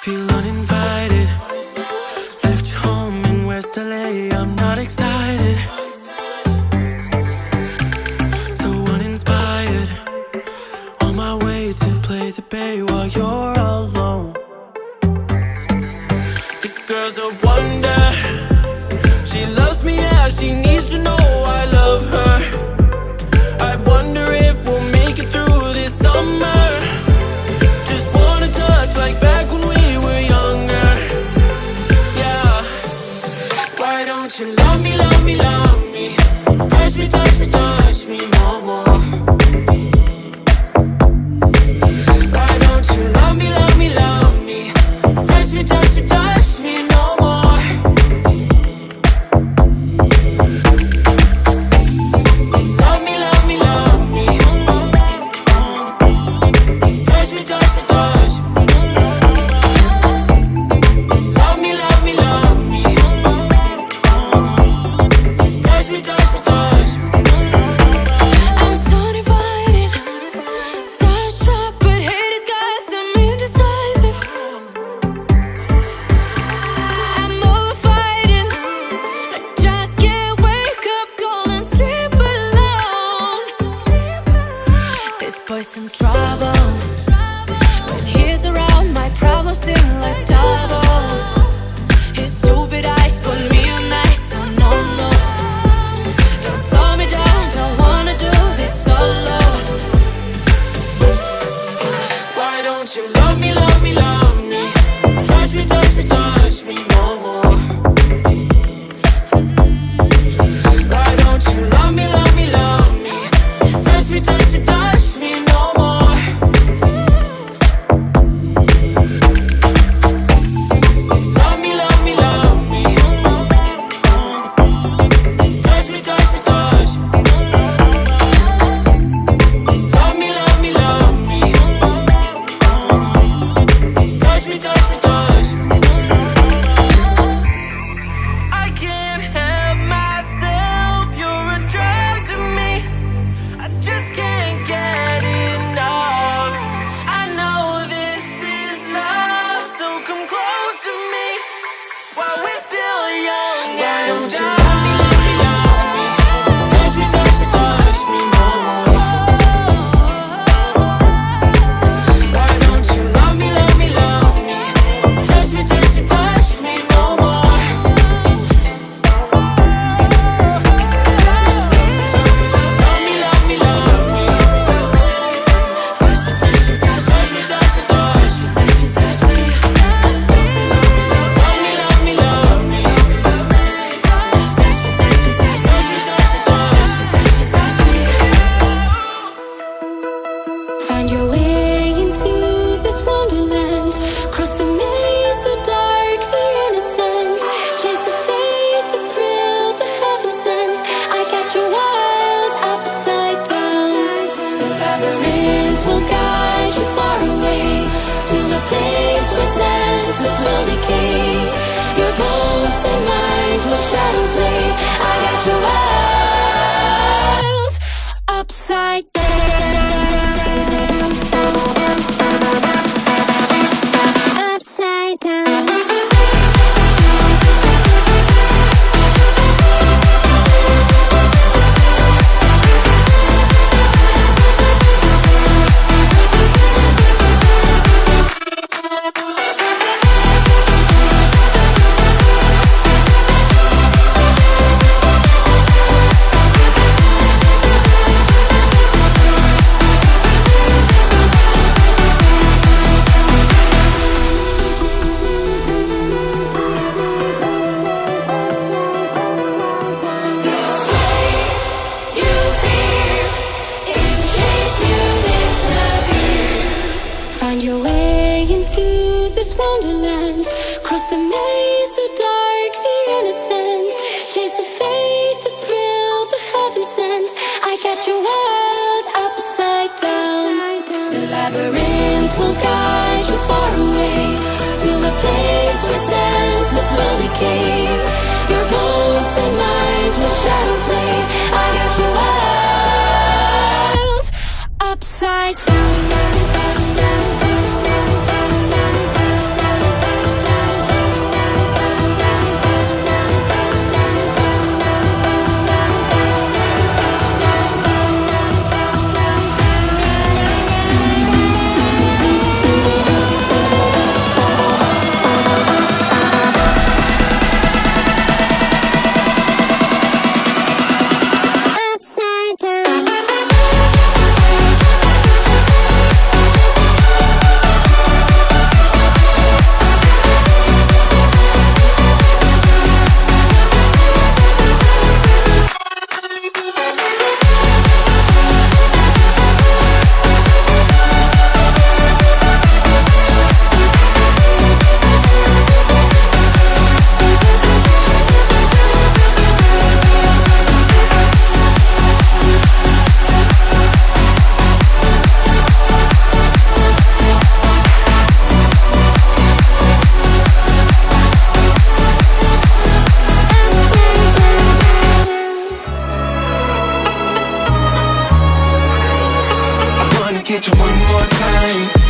Feel uninvited. Left home in West LA, I'm not excited. So uninspired. On my way to play the bay while you're alone. This girl's a wonder. She loves me, yeah, she needs to know I love her. I wonder if we'll make it through this summer. Just wanna touch like back when we were younger. Yeah. Why don't you love me, love me, love me? Touch me, touch me, touch me no more. Why don't you love me, love me, love me? Touch me, touch me, touch me no more. Love me, love me, love me. Touch me, touch me, touch me. Love me, love me, love me. Touch me, touch me, touch me. I'm so divided, starstruck, but hate has got some indecisive. I'm over fighting, I just can't wake up cold and sleep alone. This boy's some trouble. When he's around, my problems seem like double. His stupid eyes put me on ice, so no, no. Don't slow me down, don't wanna do this solo. Why don't you love me, love me, love me? Touch me, touch me, touch me no more. Why don't you love me, love me, love me? Touch me, touch me, touch me no more. Love me, love me, love me. Touch me, touch me, touch me. Love me, love me, love me. Touch me, touch me, touch me. I can't help myself, you're a drug to me. I just can't get enough. I know this is love, so come close to me while we're still young. Why don't you love me, love me, love me? Touch me, touch me, touch me no more. Why don't you love me, love me, love me? Touch me, touch me, touch me no more. Love me, love me, love me. Touch me, touch me, touch me, touch me, touch me, touch me, touch me. Love me, love me, love me. Touch me, touch me, touch me, touch me, touch me, touch me. Find your way into this wonderland. Cross the maze, the dark, the innocent. Chase the faith, the thrill, the heaven sent. I got you wild upside down. The labyrinth will guide you far away to a place where senses will decay. Your ghost and mind will shadow play. I got you wild upside down. Upside down. Find your way into this wonderland. Cross the maze, the dark, the innocent. Chase the faith, the thrill, the heaven sent. I got you wild upside down. The labyrinth will guide you far away to a place where senses will decay. Your ghost and mind will shadow play. I got you wild upside down. catch you one more time.